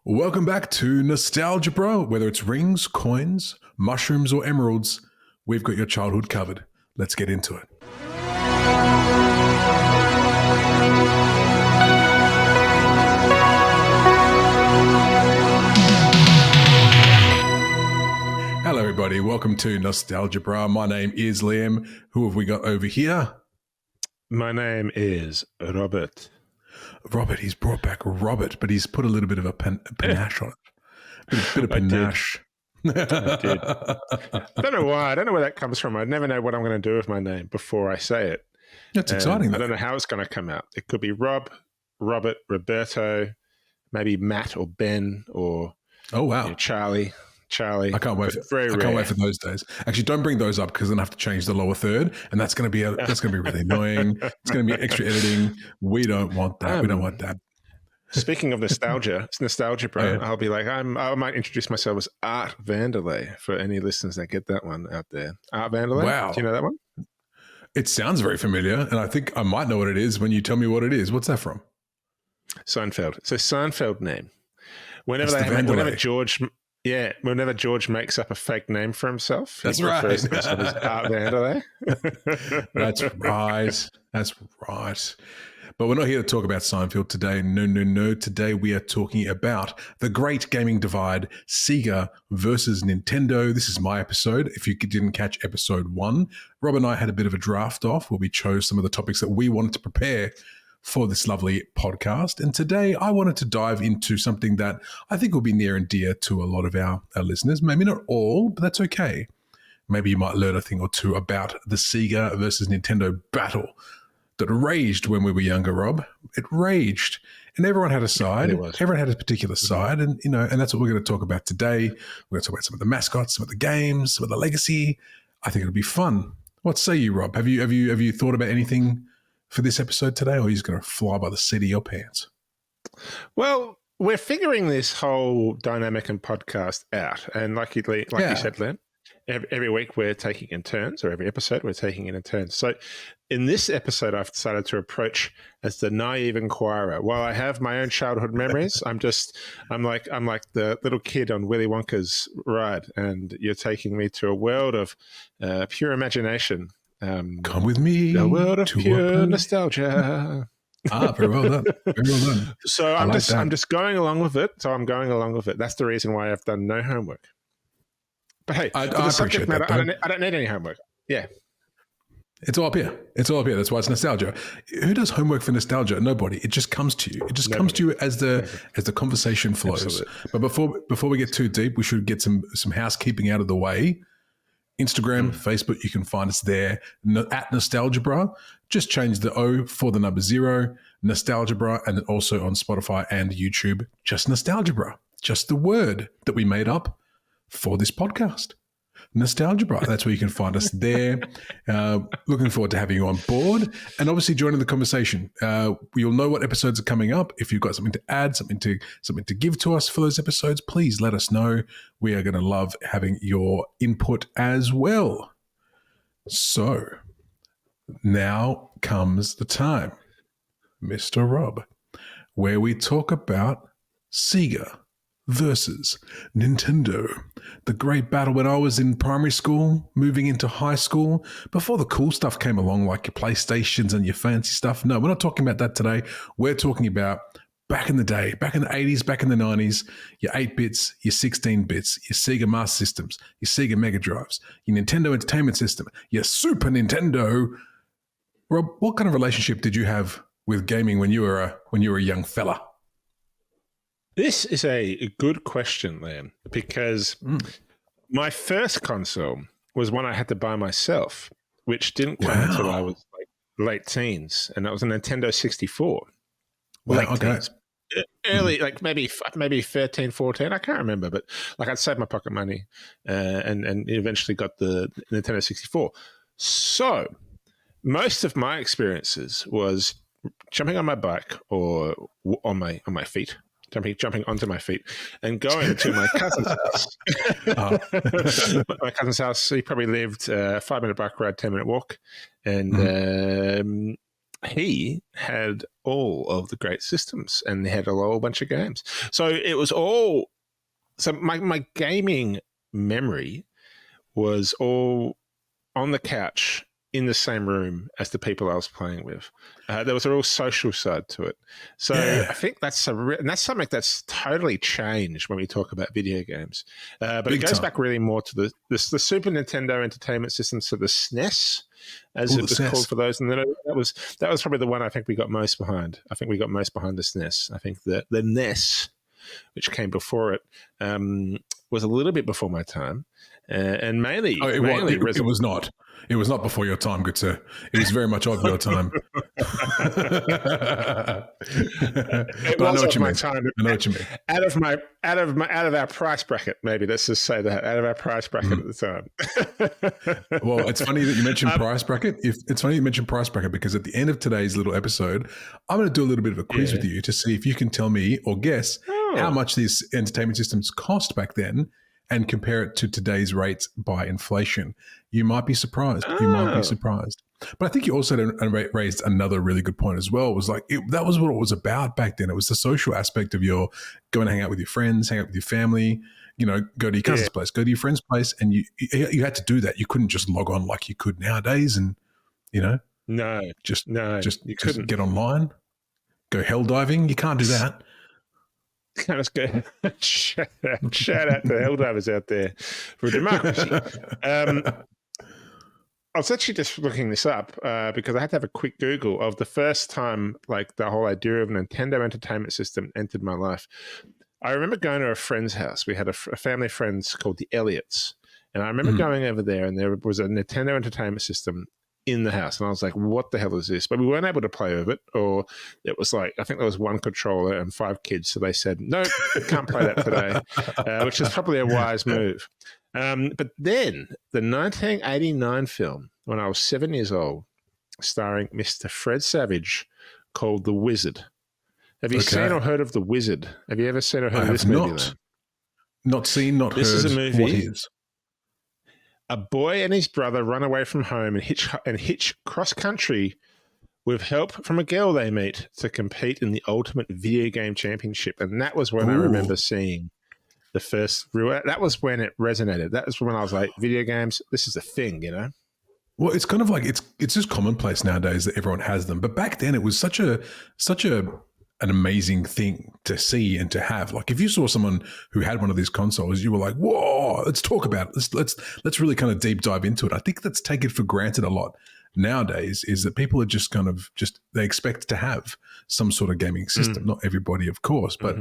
Welcome back to Nostalgebra. Whether it's rings, coins, mushrooms, or emeralds, we've got your childhood covered. Let's get into it. Hello, everybody. Welcome to Nostalgebra. My name is Liam. Who have we got over here? My name is Robert. Robert, he's brought back Robert, but he's put a little bit of a panache on it. A bit of panache. I did. I don't know why. I don't know where that comes from. I never know what I'm going to do with my name before I say it. That's exciting, though. I don't know how it's going to come out. It could be Rob, Robert, Roberto, maybe Matt or Ben or Charlie. I can't wait. I can't wait for those days. Actually, don't bring those up because then I have to change the lower third, and that's going to be really annoying. It's going to be extra editing. We don't want that. We don't want that. Speaking of nostalgia, it's Nostalgebra. Oh, yeah. I'll be like, I might introduce myself as Art Vanderlei for any listeners that get that one out there. Art Vanderlei. Wow. Do you know that one? It sounds very familiar, and I think I might know what it is when you tell me what it is. What's that from? Seinfeld. It's a Seinfeld name. Whenever George makes up a fake name for himself, that's right. Refers to himself as Art Vanderlei. That's right. But we're not here to talk about Seinfeld today. No. Today we are talking about the great gaming divide, Sega versus Nintendo. This is my episode. If you didn't catch episode 1, Rob and I had a bit of a draft off where we chose some of the topics that we wanted to prepare for this lovely podcast. And today I wanted to dive into something that I think will be near and dear to a lot of our listeners. Maybe not all, but that's okay. Maybe you might learn a thing or two about the Sega versus Nintendo battle that raged when we were younger, Rob. It raged. And everyone had a side. Everyone had a particular side. And, and that's what we're going to talk about today. We're going to talk about some of the mascots, some of the games, some of the legacy. I think it'll be fun. What say you, Rob? Have you thought about anything for this episode today, or are you just going to fly by the seat of your pants? Well, we're figuring this whole dynamic and podcast out. And like you said, Len, every week we're taking in turns, or every episode we're taking in turns. So in this episode, I've decided to approach as the naive inquirer. While I have my own childhood memories, I'm like the little kid on Willy Wonka's ride, and you're taking me to a world of pure imagination. Come with me. The world of pure nostalgia. Very well done. Very well done. So I'm just going along with it. That's the reason why I've done no homework. But hey, I appreciate that. I don't need any homework. Yeah. It's all up here. That's why it's nostalgia. Who does homework for nostalgia? Nobody. It just comes to you. It just comes to you as the conversation flows. Absolutely. But before we get too deep, we should get some housekeeping out of the way. Instagram, Facebook, you can find us there at Nostalgebra. Just change the O for the number 0, Nostalgebra, and also on Spotify and YouTube, just Nostalgebra. Just the word that we made up for this podcast. Nostalgebra. That's where you can find us there. Looking forward to having you on board and obviously joining the conversation. You'll know what episodes are coming up. If you've got something to add, something to give to us for those episodes, please let us know. We are going to love having your input as well. So now comes the time, Mr. Rob, where we talk about Sega versus Nintendo. The great battle when I was in primary school, moving into high school, before the cool stuff came along, like your PlayStations and your fancy stuff. No, we're not talking about that today. We're talking about back in the day, back in the 80s, back in the 90s, your 8-bits, your 16-bits, your Sega Master Systems, your Sega Mega Drives, your Nintendo Entertainment System, your Super Nintendo. Rob, what kind of relationship did you have with gaming when you were a young fella? This is a good question, Liam, because my first console was one I had to buy myself, which didn't come until I was like late teens, and that was a Nintendo 64. Teens. Early, like maybe 13, 14, I can't remember, but like I'd saved my pocket money and eventually got the Nintendo 64. So most of my experiences was jumping on my bike or on my feet. Jumping onto my feet and going to my cousin's house. My cousin's house, he probably lived 5-minute bike ride, 10-minute walk. And he had all of the great systems and they had a whole bunch of games. So it was all. So my gaming memory was all on the couch in the same room as the people I was playing with. There was a real social side to it. So I think that's and that's something that's totally changed when we talk about video games. But it goes back really more to the Super Nintendo Entertainment System, so the SNES, as it was called for those. And then that was probably the one I think we got most behind. I think we got most behind the SNES. I think the NES, which came before it, was a little bit before my time. And mainly, it was not. It was not before your time, good sir. It was very much of your time. But I know what you mean. I know what you mean. Out of our price bracket, maybe let's just say that out of our price bracket at the time. Well, it's funny that you mentioned price bracket. It's funny you mentioned price bracket because at the end of today's little episode, I'm going to do a little bit of a quiz with you to see if you can tell me or guess how much these entertainment systems cost back then, and compare it to today's rates by inflation. You might be surprised. You might be surprised. But I think you also raised another really good point as well. Was like that was what it was about back then. It was the social aspect of your going to hang out with your friends, hang out with your family. You know, go to your cousin's place, go to your friend's place, and you had to do that. You couldn't just log on like you could nowadays, and just get online, go hell diving. You can't do that. Kind of good. Shout out to the Helldivers out there for democracy. I was actually just looking this up because I had to have a quick Google of the first time like the whole idea of a Nintendo Entertainment System entered my life. I remember going to a friend's house. We had a family friends called the Elliots. And I remember going over there and there was a Nintendo Entertainment System in the house. And I was like, what the hell is this? But we weren't able to play with it. Or it was like, I think there was one controller and 5 kids. So they said, no, can't play that today, which is probably a wise move. But then the 1989 film, when I was 7 years old, starring Mr. Fred Savage, called The Wizard. Have you seen or heard of The Wizard? Have you ever seen or heard of this movie? Not seen, not heard. This is a movie. What is? A boy and his brother run away from home and hitch cross-country with help from a girl they meet to compete in the ultimate video game championship. And that was when I remember seeing the first real... That was when it resonated. That was when I was like, video games, this is a thing, you know? Well, it's kind of like... It's just commonplace nowadays that everyone has them. But back then, it was such an amazing thing to see and to have. Like if you saw someone who had one of these consoles, you were like, whoa, let's talk about it. Let's really kind of deep dive into it. I think that's taken for granted a lot nowadays, is that people are just kind of they expect to have some sort of gaming system. Not everybody, of course, but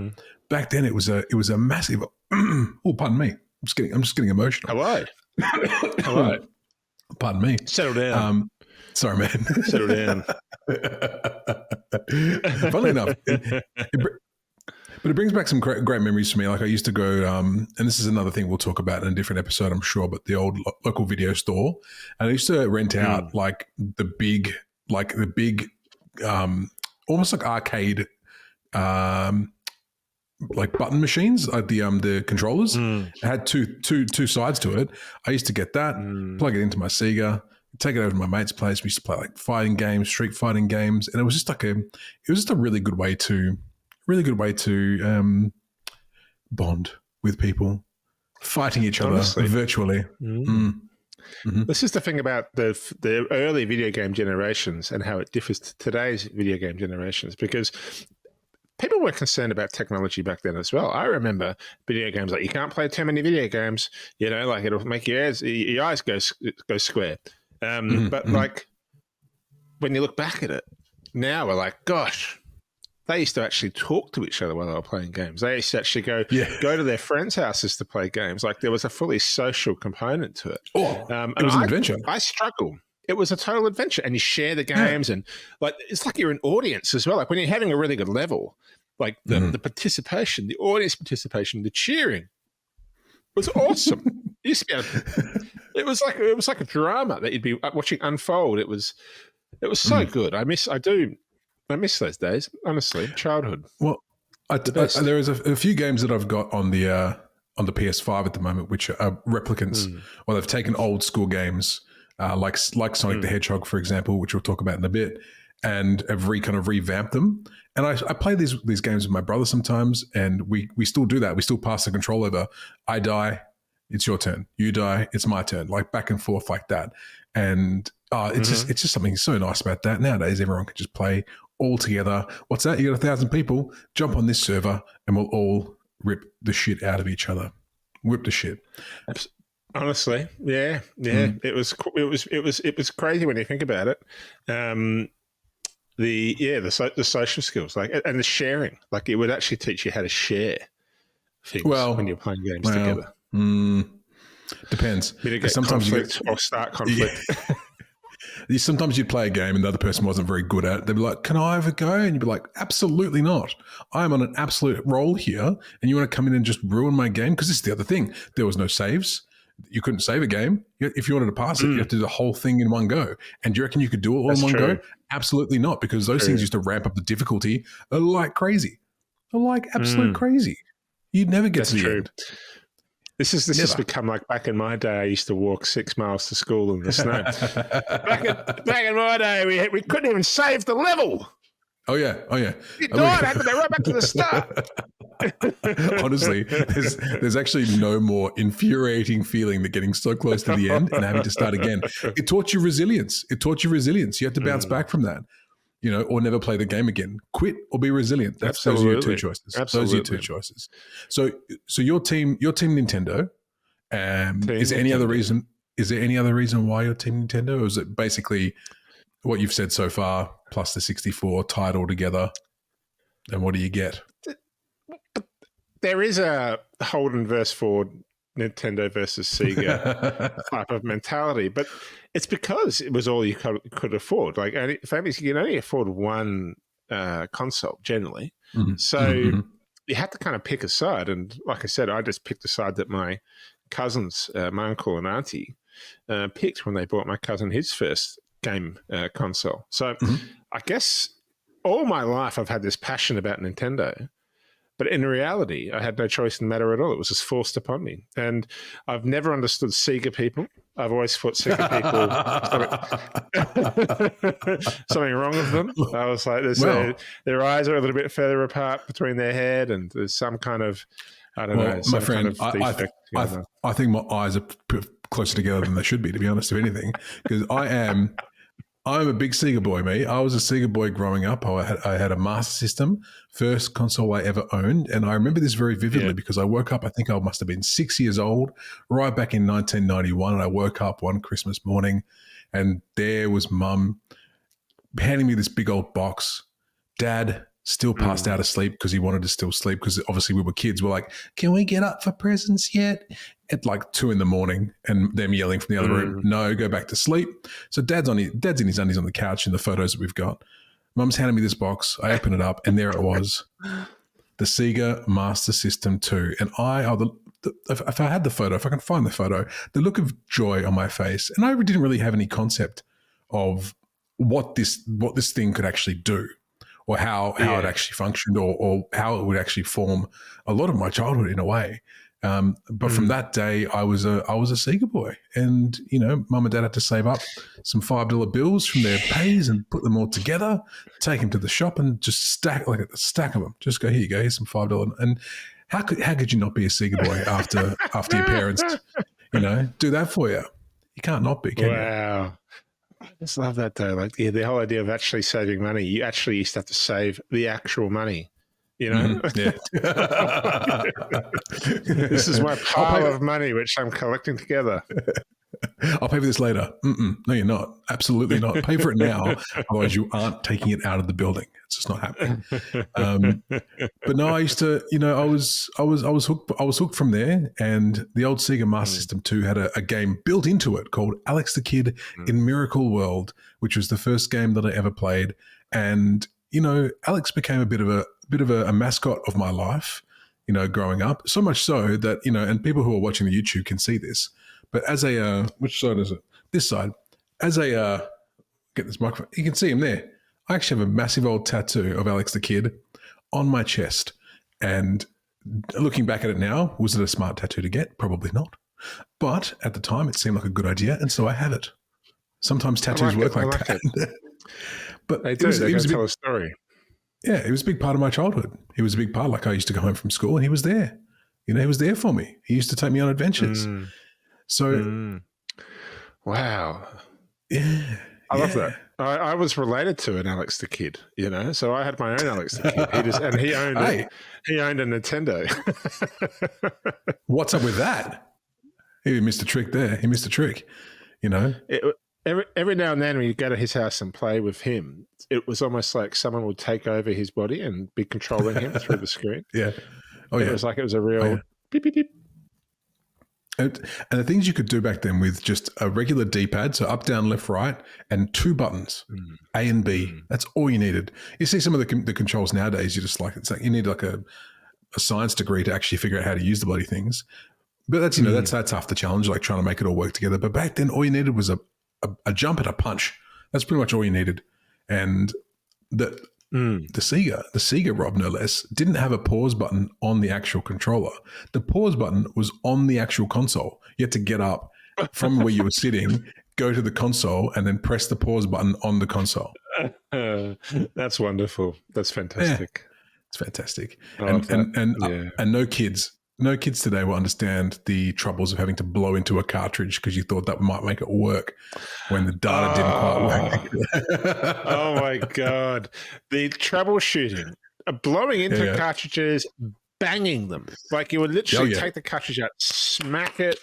back then it was a massive, oh, pardon me. I'm just getting emotional. Hello. Pardon me. Settle down. Sorry, man. Settle down. Funnily enough, but it brings back some great memories for me. Like I used to go, and this is another thing we'll talk about in a different episode, I'm sure, but the old local video store. And I used to rent out like the big, almost like arcade, like button machines, like the controllers. It had two sides to it. I used to get that, plug it into my Sega, take it over to my mate's place. We used to play like fighting games, street fighting games, and it was just a really good way to bond with people, fighting each other virtually. This is the thing about the early video game generations and how it differs to today's video game generations, because people were concerned about technology back then as well. I remember video games like you can't play too many video games, you know, like it'll make your eyes go square. But like when you look back at it now, we're like, gosh, they used to actually talk to each other while they were playing games. They used to actually go to their friends' houses to play games. Like there was a fully social component to it. It was an adventure. I struggle. It was a total adventure, and you share the games, and like it's like you're an audience as well. Like when you're having a really good level, like the participation, the audience participation, the cheering was awesome. It used to be it was like a drama that you'd be watching unfold. It was so good. I miss those days, honestly. Childhood. Well, there is a few games that I've got on the PS5 at the moment, which are replicants. Well, they've taken old school games like Sonic the Hedgehog, for example, which we'll talk about in a bit, and have kind of revamped them. And I play these games with my brother sometimes, and we still do that. We still pass the control over. I die, it's your turn. You die, it's my turn. Like back and forth like that. And it's just something so nice about that. Nowadays, everyone can just play all together. What's that? You got 1,000 people, jump on this server, and we'll all rip the shit out of each other. Whip the shit. Honestly, yeah. It was crazy when you think about it. The social skills, like, and the sharing, like it would actually teach you how to share things when you're playing games together. Depends. Sometimes you start conflict. Sometimes you'd play a game and the other person wasn't very good at it. They'd be like, "Can I have a go?" And you'd be like, "Absolutely not. I'm on an absolute roll here, and you want to come in and just ruin my game?" Because this is the other thing. There was no saves. You couldn't save a game. If you wanted to pass it, you have to do the whole thing in one go. And do you reckon you could do it all in one go? Absolutely not, because those things used to ramp up the difficulty like crazy. Like absolute crazy. You'd never get to the end. This has become like back in my day. I used to walk 6 miles to school in the snow. back in my day, we couldn't even save the level. Oh yeah. You died. I had to go right back to the start. Honestly, there's actually no more infuriating feeling than getting so close to the end and having to start again. It taught you resilience. You have to bounce back from that, or never play the game again. Quit or be resilient. Those are your two choices. Absolutely. Those are your two choices. So your team Nintendo. Is there any other reason? Is there any other reason why you're Team Nintendo, or is it basically what you've said so far plus the 64 tied all together? And what do you get? There is a Holden versus Ford, Nintendo versus Sega type of mentality, but it's because it was all you could afford. Like, families, you can only afford one console generally. So you had to kind of pick a side. And like I said, I just picked a side that my cousins, my uncle and auntie, picked when they bought my cousin his first game console. So I guess all my life I've had this passion about Nintendo. But in reality, I had no choice in the matter at all. It was just forced upon me. And I've never understood Sega people. I've always thought Sega people, something wrong with them. I was like, their eyes are a little bit further apart between their head, and there's some kind of, I don't know. My friend, kind of I think my eyes are closer together than they should be, to be honest, if anything, because I'm a big Sega boy, mate. I was a Sega boy growing up. I had a Master System, first console I ever owned. And I remember this very vividly because I woke up, I think I must have been 6 years old, right back in 1991. And I woke up one Christmas morning and there was Mum handing me this big old box. Dad still passed out of sleep because he wanted to still sleep because obviously we were kids. We're like, "Can we get up for presents yet?" At like 2 a.m, and them yelling from the other room, "No, go back to sleep." So Dad's in his undies on the couch in the photos that we've got. Mum's handed me this box. I open it up and there it was, the Sega Master System 2. And if I had the photo, if I can find the photo, the look of joy on my face, and I didn't really have any concept of what this thing could actually do, or how it actually functioned, or how it would actually form a lot of my childhood in a way. But from that day, I was a Sega boy, and Mum and Dad had to save up some $5 bills from their pays and put them all together, take them to the shop, and just stack of them. Just go, "Here you go, here's some $5." And how could you not be a Sega boy after your parents, do that for you? You can't not be, can you? Wow. I just love that though. Like, the whole idea of actually saving money. You actually used to have to save the actual money. Yeah. This is my pile of money which I'm collecting together. I'll pay for this later. No, you're not. Absolutely not. Pay for it now. Otherwise, you aren't taking it out of the building. It's just not happening. But no, I used to. I was hooked. I was hooked from there. And the old Sega Master System 2 had a game built into it called Alex the Kid in Miracle World, which was the first game that I ever played. And Alex became a bit of a mascot of my life. Growing up, so much so that and people who are watching the YouTube can see this. But as a which side is it? This side. As a get this microphone, you can see him there. I actually have a massive old tattoo of Alex the Kid on my chest. And looking back at it now, was it a smart tattoo to get? Probably not. But at the time, it seemed like a good idea, and so I have it. Sometimes tattoos work like that. But They do. They go tell a story. Yeah, it was a big part of my childhood. He was a big part. Like I used to go home from school and he was there. You know, he was there for me. He used to take me on adventures. Wow. Yeah. I love that. I was related to an Alex the Kid, you know, so I had my own Alex the Kid. He owned he owned a Nintendo. What's up with that? He missed a trick there. He missed a trick, you know. Every now and then when you go to his house and play with him, it was almost like someone would take over his body and be controlling him through the screen. Yeah. It was like it was a real beep, beep, beep. And the things you could do back then with just a regular D-pad, so up, down, left, right, and 2 buttons, A and B. That's all you needed. You see some of the controls nowadays, it's like you need like a science degree to actually figure out how to use the bloody things. But that's, you know, that's half the challenge, like trying to make it all work together. But back then, all you needed was a jump and a punch. That's pretty much all you needed. And the Sega, Rob, no less, didn't have a pause button on the actual controller. The pause button was on the actual console. You had to get up from where you were sitting, go to the console, and then press the pause button on the console. That's wonderful. That's fantastic. Yeah, it's fantastic. And no kids today will understand the troubles of having to blow into a cartridge because you thought that might make it work when the data didn't quite work. Oh my God. The troubleshooting, blowing into cartridges, banging them. Like you would literally take the cartridge out, smack it,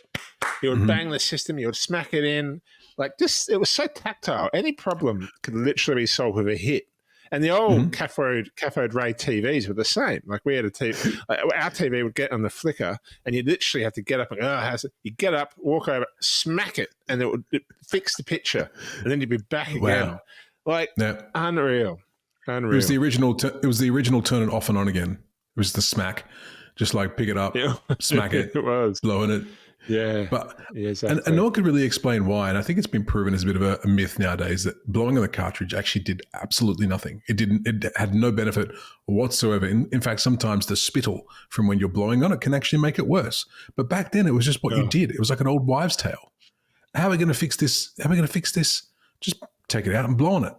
you would bang the system, you would smack it in. Like this, it was so tactile. Any problem could literally be solved with a hit. And the old cathode ray TVs were the same. Like we had a TV, our TV would get on the flicker, and you literally have to get up and you get up, walk over, smack it, and it would fix the picture, and then you'd be back again. Like unreal. It was the original. It was the original turn it off and on again. It was the smack, just like pick it up, smack it, it was blowing it. Yeah, but exactly. and no one could really explain why. And I think it's been proven as a bit of a myth nowadays that blowing on the cartridge actually did absolutely nothing. It had no benefit whatsoever. In fact, sometimes the spittle from when you're blowing on it can actually make it worse. But back then, it was just what you did. It was like an old wives' tale. How are we going to fix this? How are we going to fix this? Just take it out and blow on it.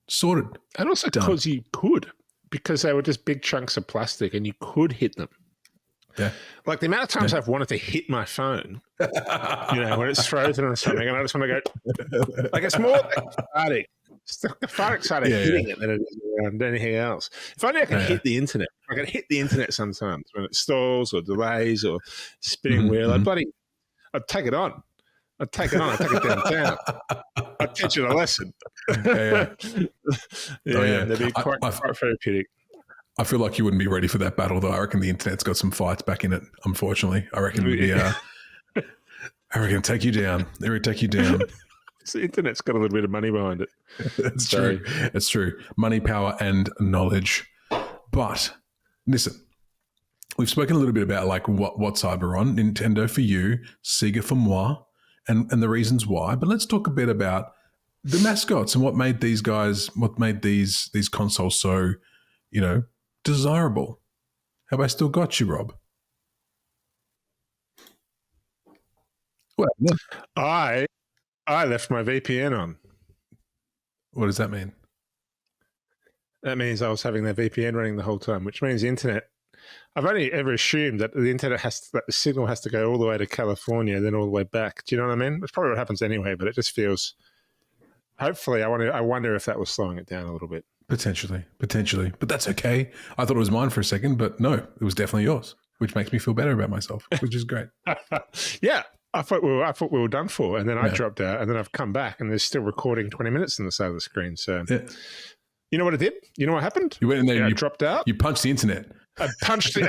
Sorted. And also because you could, because they were just big chunks of plastic, and you could hit them. Yeah. Like the amount of times I've wanted to hit my phone, you know, when it's frozen or something, and I just want to go, like it's more cathartic. It's far exciting hitting it than it is around anything else. If only I could hit the internet. I could hit the internet sometimes when it stalls or delays or spinning wheel. I'd take it on. I'd take it downtown. I'd teach it a lesson. That'd be quite therapeutic. I feel like you wouldn't be ready for that battle, though. I reckon the internet's got some fights back in it, unfortunately. I reckon I reckon it'd take you down. It would take you down. The internet's got a little bit of money behind it. It's true. It's true. Money, power, and knowledge. But listen, we've spoken a little bit about like what side we're on. Nintendo for you, Sega for moi, and the reasons why. But let's talk a bit about the mascots and what made these consoles so, you know, desirable. Have I still got you, Rob? Well, I left my VPN on. What does that mean? That means I was having the VPN running the whole time, which means the internet. I've only ever assumed that the internet that the signal has to go all the way to California, then all the way back. Do you know what I mean? It's probably what happens anyway, but it just feels. Hopefully, I wonder if that was slowing it down a little bit. Potentially, but that's okay. I thought it was mine for a second, but no, it was definitely yours, which makes me feel better about myself, which is great. Yeah, I thought we were done for, and then I dropped out, and then I've come back, and there's still recording 20 minutes on the side of the screen. So, you know what it did? You know what happened? You went in there, and you dropped out. You punched the internet. I punched the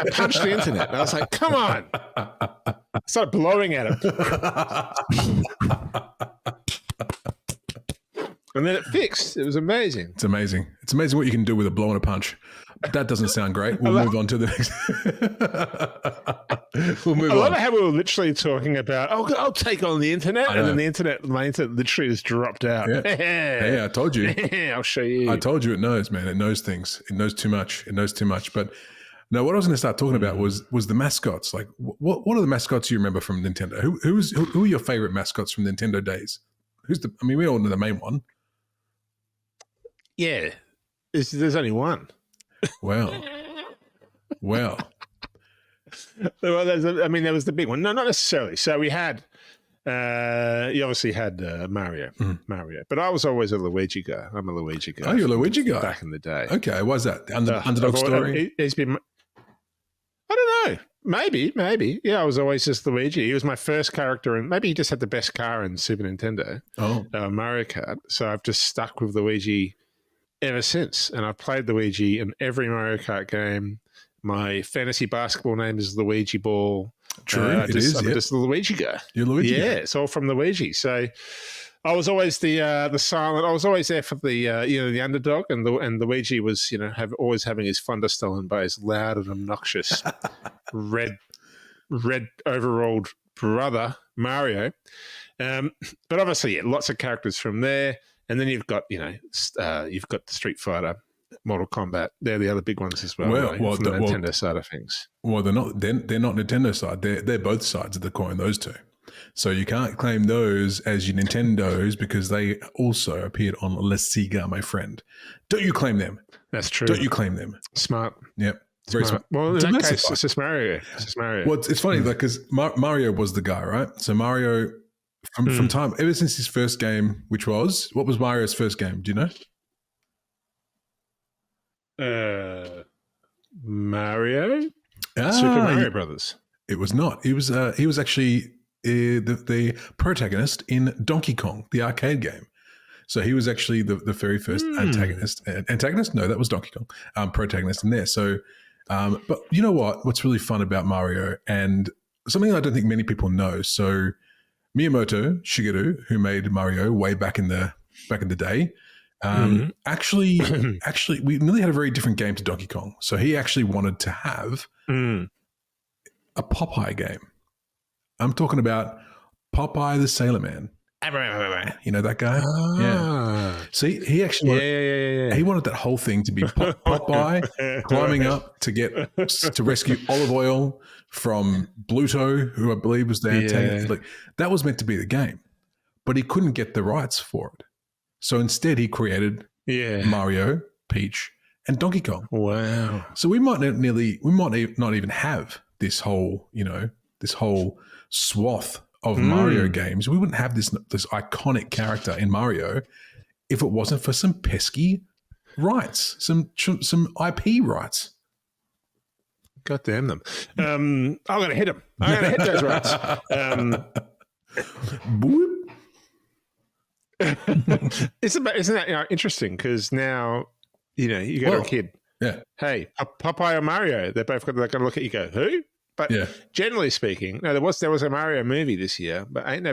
internet. And I was like, "Come on!" I started blowing at it. And then it fixed. It was amazing. It's amazing. It's amazing what you can do with a blow and a punch. That doesn't sound great. We'll move on to the next. We'll move on. I love how we were literally talking about, I'll take on the internet. And then my internet literally just dropped out. Yeah. Hey, I told you. I'll show you. I told you it knows, man. It knows things. It knows too much. But no, what I was going to start talking about was the mascots. Like, what are the mascots you remember from Nintendo? Who are your favorite mascots from Nintendo days? We all know the main one. Yeah, there's only one. Well. Well, there was the big one. No, not necessarily. So we had, you obviously had Mario, but I was always a Luigi guy. I'm a Luigi guy. Oh, you're a Luigi guy back in the day. Okay, why's that? Underdog story. He's been. I don't know. Maybe. Yeah, I was always just Luigi. He was my first character, and maybe he just had the best car in Super Nintendo. Oh, Mario Kart. So I've just stuck with Luigi ever since, and I've played Luigi in every Mario Kart game. My fantasy basketball name is Luigi Ball. True, I'm just the Luigi guy. You're Luigi. Yeah, it's all from Luigi. So I was always the silent. I was always there for the the underdog, and Luigi was always having his thunderstone by his loud and obnoxious red overalled brother Mario. But obviously, lots of characters from there, and then you've got you've got the Street Fighter, Mortal Kombat. They're the other big ones as well. From the Nintendo side of things. Well, they're not Nintendo side. They're both sides of the coin. Those two. So you can't claim those as your Nintendos because they also appeared on La Sega, my friend. Don't you claim them? That's true. Don't you claim them? Smart. Yep. Very smart. Well, in that case, it's just Mario. Well, it's funny because Mario was the guy, right? So Mario, from time ever since his first game, what was Mario's first game? Do you know? Mario, Super Mario Brothers. It was not. He was actually the protagonist in Donkey Kong, the arcade game. So he was actually the very first antagonist. Antagonist? No, that was Donkey Kong. Protagonist in there. So, but you know what? What's really fun about Mario, and something I don't think many people know. So Miyamoto Shigeru, who made Mario way back in the day, actually, we nearly had a very different game to Donkey Kong. So he actually wanted to have a Popeye game. I'm talking about Popeye the Sailor Man. You know that guy? Yeah. See, he actually he wanted that whole thing to be Popeye climbing up to rescue Olive Oil from Bluto, who I believe was the antagonist. Like, that was meant to be the game, but he couldn't get the rights for it. So instead, he created Mario, Peach, and Donkey Kong. Wow! So we might not even have this whole swath of Mario games. We wouldn't have this iconic character in Mario if it wasn't for some pesky rights, some IP rights. God damn them! I'm going to hit them. I'm going to hit those rights. Isn't that interesting? Because now you go to a kid. Yeah. Hey, Popeye or Mario? They're going to look at you. Go who? But generally speaking, no, there was a Mario movie this year, but ain't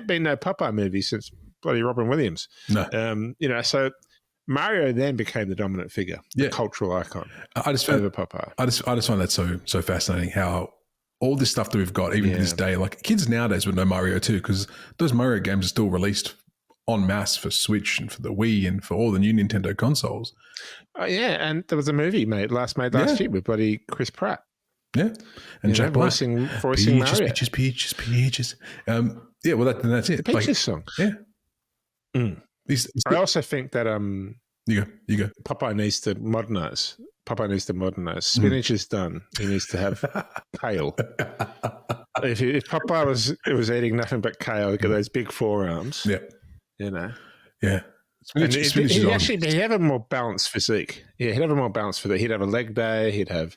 been no Popeye movie since bloody Robin Williams. No. So Mario then became the dominant figure, the cultural icon. I just find Popeye. I just find that so fascinating how all this stuff that we've got, even to this day, like kids nowadays would know Mario too, because those Mario games are still released en masse for Switch and for the Wii and for all the new Nintendo consoles. And there was a movie made last year with bloody Chris Pratt. Yeah, and Jack Black voicing Mario. Peaches. Well, that's it. The Peaches song. Yeah. I also think that you go. Popeye needs to modernize. Spinach is done. He needs to have kale. If Popeye was eating nothing but kale, look at those big forearms. Yeah. Yeah. He'd have a more balanced physique. Yeah, he'd have a more balanced physique. He'd have a leg day. He'd have,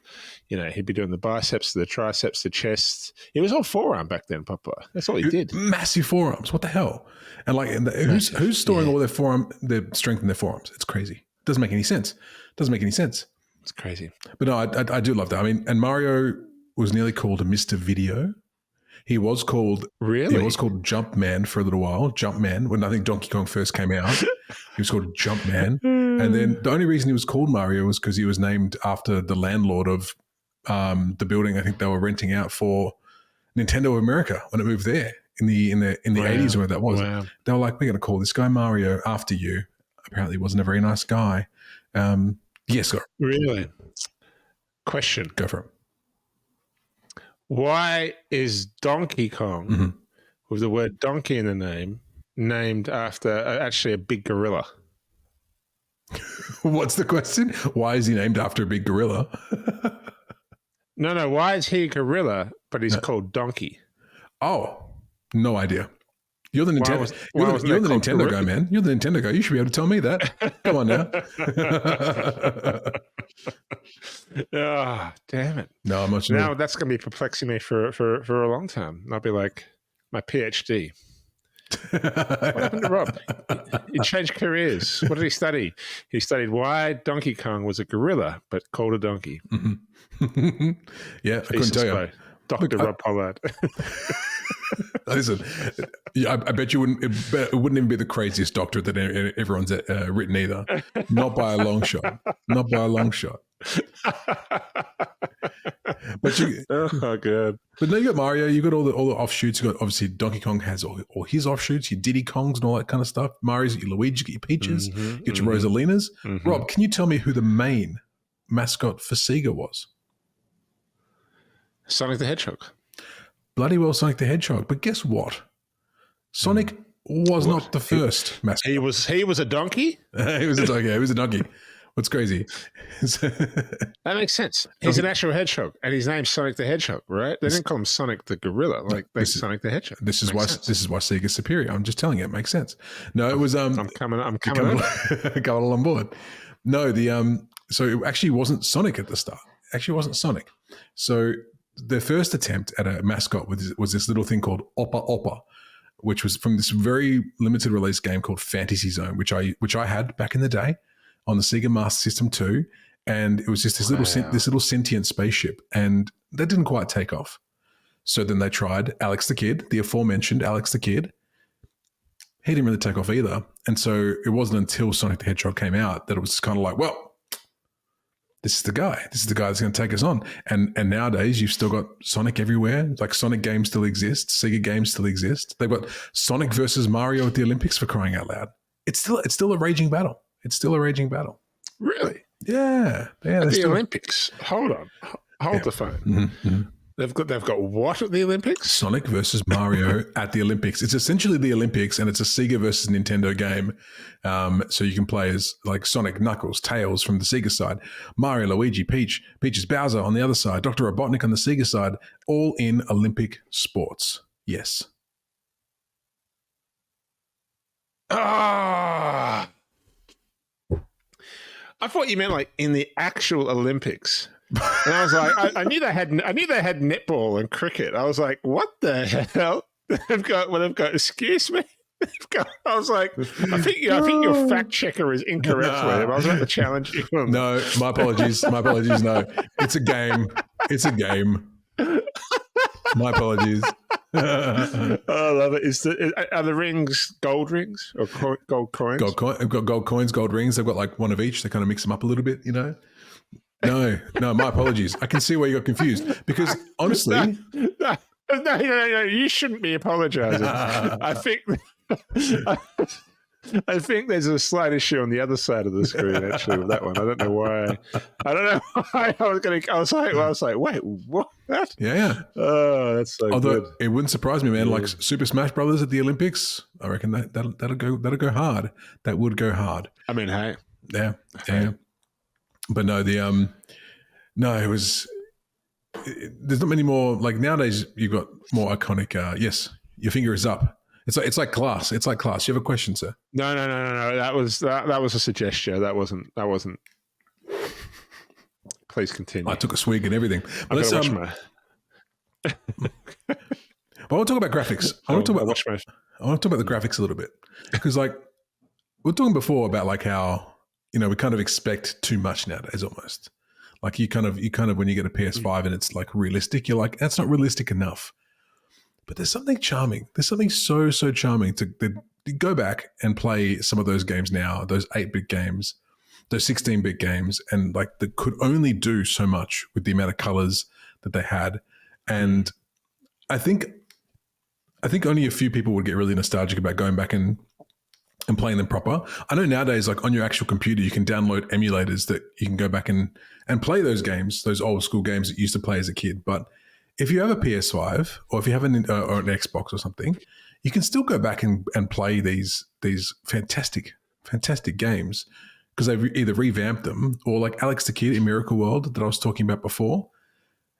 he'd be doing the biceps, the triceps, the chest. It was all forearm back then, Popeye. That's all he did. Massive forearms. What the hell? And who's storing all their strength in their forearms? It's crazy. Doesn't make any sense. It's crazy. But no, I do love that. I mean, and Mario was nearly called a Mr. Video. He was called Jumpman for a little while. Jumpman, when I think Donkey Kong first came out, he was called Jumpman. And then the only reason he was called Mario was because he was named after the landlord of the building I think they were renting out for Nintendo of America when it moved there in the 80s or where that was. Wow. They were like, we're going to call this guy Mario after you. Apparently, he wasn't a very nice guy. Yes, sir. Really? Question. Go for it. Why is Donkey Kong, with the word donkey in the name, named after actually a big gorilla? What's the question? Why is he named after a big gorilla? No. Why is he a gorilla, but he's called Donkey? Oh, no idea. You're the Nintendo. You're the Nintendo guy, man. You're the Nintendo guy. You should be able to tell me that. Come on now. Oh, damn it! No, I'm not sure. Now that's going to be perplexing me for a long time. I'll be like, my PhD. What happened to Rob? He changed careers. What did he study? He studied why Donkey Kong was a gorilla, but called a donkey. Mm-hmm. Yeah, I couldn't tell you. Dr. Rob Pollard. Listen, I bet you wouldn't. It wouldn't even be the craziest doctorate that everyone's written either. Not by a long shot. Not by a long shot. But oh god! But no, you got Mario. You got all the offshoots. You got obviously Donkey Kong has all his offshoots. Your Diddy Kongs and all that kind of stuff. Mario's got your Luigi, get your Peaches, get your Rosalinas. Rob, can you tell me who the main mascot for Sega was? Sonic the Hedgehog. Bloody well, Sonic the Hedgehog. But guess what? Sonic was not the first mascot. He was a donkey? He was a donkey. He was a donkey. What's crazy? That makes sense. He's an actual hedgehog, and his name's Sonic the Hedgehog, right? They didn't call him Sonic the Gorilla, like Sonic the Hedgehog. This is why Sega's superior. I'm just telling you, it makes sense. No, it was I'm coming on board. No, so it actually wasn't Sonic at the start. It actually wasn't Sonic. So the first attempt at a mascot was this little thing called Oppa Oppa, which was from this very limited release game called Fantasy Zone, which I had back in the day on the Sega Master System 2, and it was just this little sentient spaceship, and that didn't quite take off. So then they tried Alex the Kid, the aforementioned Alex the Kid. He didn't really take off either, and so it wasn't until Sonic the Hedgehog came out that it was kind of like, well, this is the guy. This is the guy that's going to take us on. And nowadays, you've still got Sonic everywhere. Like Sonic games still exist. Sega games still exist. They've got Sonic versus Mario at the Olympics, for crying out loud. It's still a raging battle. It's still a raging battle. Really? Yeah. At the Olympics. Hold on. Hold the phone. Mm-hmm. They've got what at the Olympics? Sonic versus Mario at the Olympics. It's essentially the Olympics, and it's a Sega versus Nintendo game. So you can play as like Sonic, Knuckles, Tails from the Sega side, Mario, Luigi, Peach's Bowser on the other side, Dr. Robotnik on the Sega side, all in Olympic sports. Yes. Ah. I thought you meant like in the actual Olympics. And I was like, I knew they had netball and cricket. I was like, what the hell? They've got. Excuse me. I was like, I think your fact checker is incorrect, William. I was about to challenge you. No, my apologies. No, it's a game. My apologies. Oh, I love it. Are the rings gold rings or gold coins? I've got gold coins, gold rings. They've got like one of each. They kind of mix them up a little bit, you know. No, my apologies. I can see why you got confused because honestly, no, you shouldn't be apologizing. I think there's a slight issue on the other side of the screen actually with that one. I don't know why. I was like, wait, what? Yeah. Oh, that's so Although good. It wouldn't surprise me, man. Yeah. Like Super Smash Brothers at the Olympics, I reckon that'll go hard. That would go hard. I mean, hey. Yeah. But no, it was. There's not many more. Like nowadays, you've got more iconic. Yes, your finger is up. It's like class. It's like class. You have a question, sir? No. That was a suggestion. That wasn't. Please continue. I took a swig and everything. But let's watch my. But I want to talk about graphics. I want to talk about the graphics a little bit because, like, we were talking before about like how we kind of expect too much nowadays. Almost like you kind of when you get a PS5 and it's like realistic, you're like, that's not realistic enough. But there's something charming. There's something so charming to go back and play some of those games now, those 8-bit games, those 16-bit games, and like that could only do so much with the amount of colors that they had. And I think only a few people would get really nostalgic about going back and playing them proper. I know nowadays, like on your actual computer, you can download emulators that you can go back and play those games, those old school games that you used to play as a kid. But if you have a PS5 or if you have or an Xbox or something, you can still go back and play these fantastic games because they've either revamped them or like Alex the Kid in Miracle World that I was talking about before.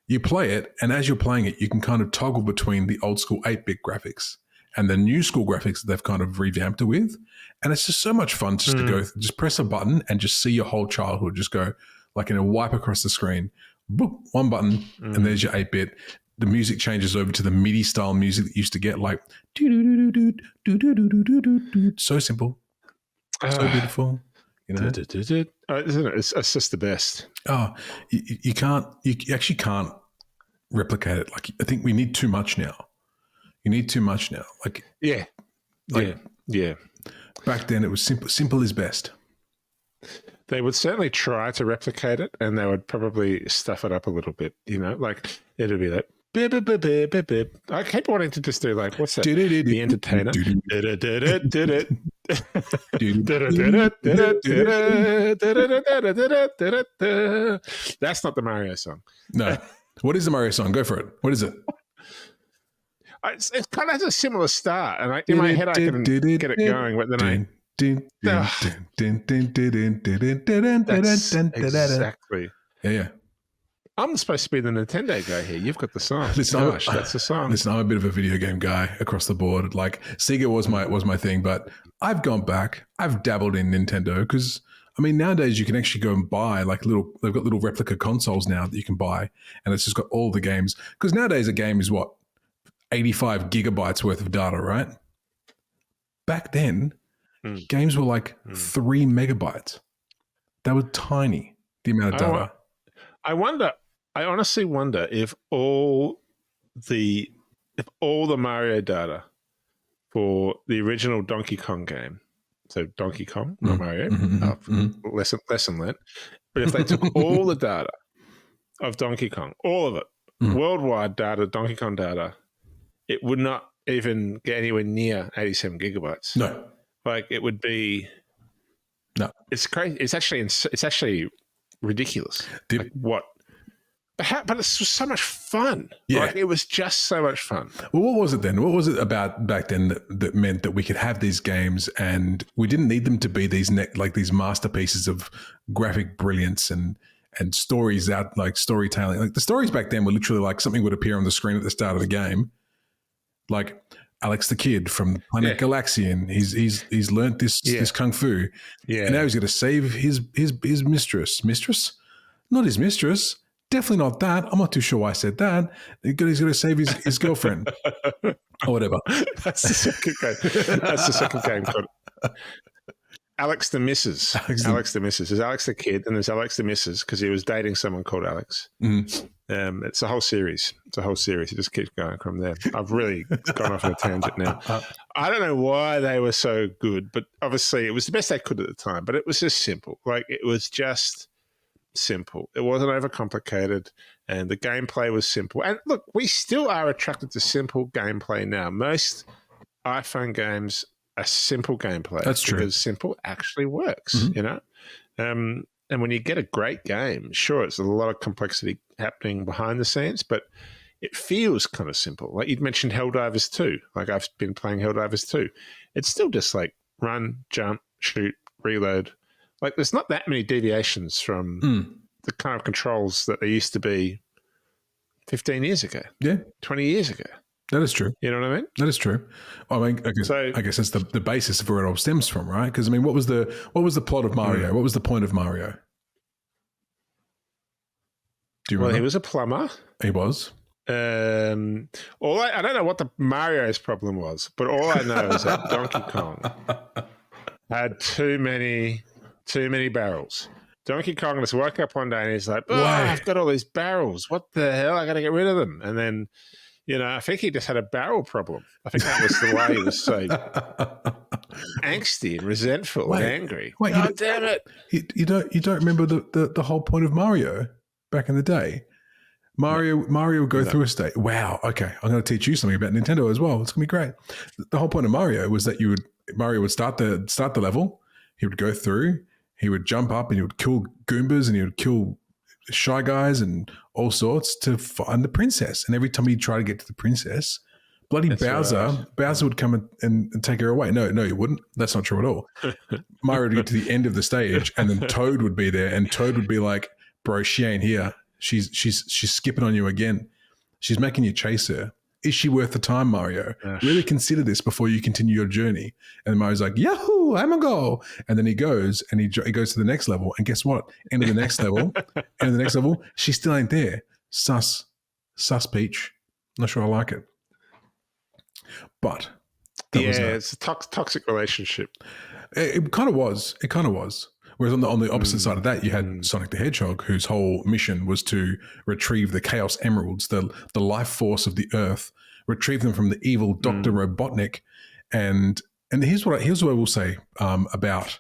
You play it, and as you're playing it, you can kind of toggle between the old school 8-bit graphics and the new school graphics that they've kind of revamped it with. And it's just so much fun just to go, just press a button and just see your whole childhood just go like in a wipe across the screen. Boop, one button, and there's your 8-bit. The music changes over to the MIDI style music that you used to get, like so simple, so beautiful. You know, isn't it? It's just the best. Oh, you actually can't replicate it. Like I think we need too much now. You need too much now. Like yeah. Back then, it was simple. Simple is best. They would certainly try to replicate it, and they would probably stuff it up a little bit. You know, like it'd be like. Bip, bip, bip, bip, bip, bip. I keep wanting to just do like what's that? The Entertainer. That's not the Mario song. No. What is the Mario song? Go for it. What is it? It kind of has a similar start, and in my head I can get it going, but then That's exactly. Yeah. I'm supposed to be the Nintendo guy here. You've got the song. Listen, that's the song. Listen, I'm a bit of a video game guy across the board. Like Sega was my thing, but I've gone back. I've dabbled in Nintendo because I mean nowadays you can actually go and buy like they've got little replica consoles now that you can buy, and it's just got all the games. Because nowadays a game is what 85 gigabytes worth of data, right? Back then, games were like 3 megabytes. They were tiny. The amount of data. I honestly wonder if all the Mario data for the original Donkey Kong game, so Donkey Kong, not Mario, lesson learned, but if they took all the data of Donkey Kong, all of it, worldwide data, Donkey Kong data, it would not even get anywhere near 87 gigabytes. No. Like it would be. No. It's crazy. It's actually ridiculous. Like what? But it's just so much fun. Yeah. Like, it was just so much fun. Well, what was it then? What was it about back then that meant that we could have these games and we didn't need them to be these these masterpieces of graphic brilliance and stories out like storytelling? Like the stories back then were literally like something would appear on the screen at the start of the game, like Alex the Kid from Planet Galaxian. He's learnt this kung fu, and now he's going to save his mistress, not his mistress. Definitely not that. I'm not too sure why I said that. He's going to save his girlfriend or whatever. That's the second game. That's the second game called Alex the Missus. Alex the Missus. There's Alex the Kid and there's Alex the Missus because he was dating someone called Alex. It's a whole series. It just keeps going from there. I've really gone off on a tangent now. I don't know why they were so good, but obviously it was the best they could at the time. But it was just simple. Like it was just simple. It wasn't overcomplicated, and the gameplay was simple. And look, we still are attracted to simple gameplay now. Most iPhone games are simple gameplay. That's true. Because simple actually works, you know? And when you get a great game, sure, it's a lot of complexity happening behind the scenes, but it feels kind of simple. Like you'd mentioned Helldivers 2. Like I've been playing Helldivers 2. It's still just like run, jump, shoot, reload. Like there's not that many deviations from the kind of controls that there used to be 15 years ago. Yeah. 20 years ago. That is true. You know what I mean? That is true. I mean, I guess that's the basis of where it all stems from, right? Because I mean, what was the plot of Mario? What was the point of Mario? Do you remember? Well, he was a plumber. He was. I don't know what the Mario's problem was, but all I know is that Donkey Kong had too many barrels. Donkey Kong just woke up one day and he's like, I've got all these barrels. What the hell? I got to get rid of them. And then, you know, I think he just had a barrel problem. I think that was the way he was so angsty and resentful and angry. God damn it. You don't remember the whole point of Mario back in the day? Mario would go through a state. Wow, okay. I'm going to teach you something about Nintendo as well. It's going to be great. The whole point of Mario was that Mario would start the level. He would go through. He would jump up and he would kill Goombas and he would kill Shy Guys and all sorts to find the princess. And every time he'd try to get to the princess, Bloody That's right. Bowser would come and take her away. No, he wouldn't. That's not true at all. Mario would get to the end of the stage, and then Toad would be there, and Toad would be like, "Bro, she ain't here. She's skipping on you again. She's making you chase her. Is she worth the time, Mario? Really consider this before you continue your journey." And Mario's like, "Yahoo! I'm a go!" And then he goes and he goes to the next level, and guess what? End of the next level, she still ain't there. Sus, Peach. Not sure I like it. But it's a toxic relationship. It kind of was. Whereas on the opposite side of that, you had Sonic the Hedgehog, whose whole mission was to retrieve the Chaos Emeralds, the life force of the Earth, retrieve them from the evil Dr. Robotnik. And here's what I will say about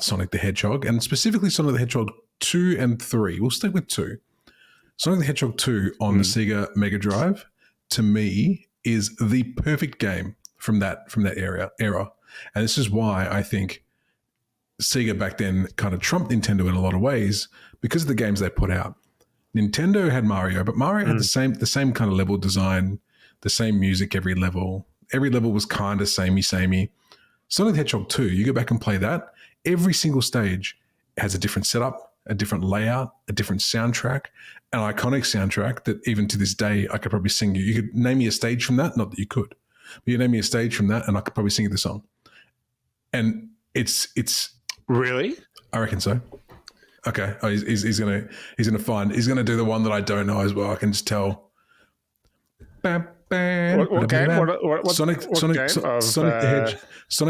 Sonic the Hedgehog, and specifically Sonic the Hedgehog 2 and 3. We'll stick with 2. Sonic the Hedgehog 2 on the Sega Mega Drive, to me, is the perfect game from that era. And this is why I think Sega back then kind of trumped Nintendo in a lot of ways because of the games they put out. Nintendo had Mario, but Mario had the same kind of level design, the same music every level. Every level was kind of samey. Sonic the Hedgehog 2, you go back and play that, every single stage has a different setup, a different layout, a different soundtrack, an iconic soundtrack that even to this day I could probably sing you. You could name me a stage from that, not that you could, but you name me a stage from that and I could probably sing you the song. And it's really, I reckon so. Okay, he's gonna do the one that I don't know as well. I can just tell. What game? Sonic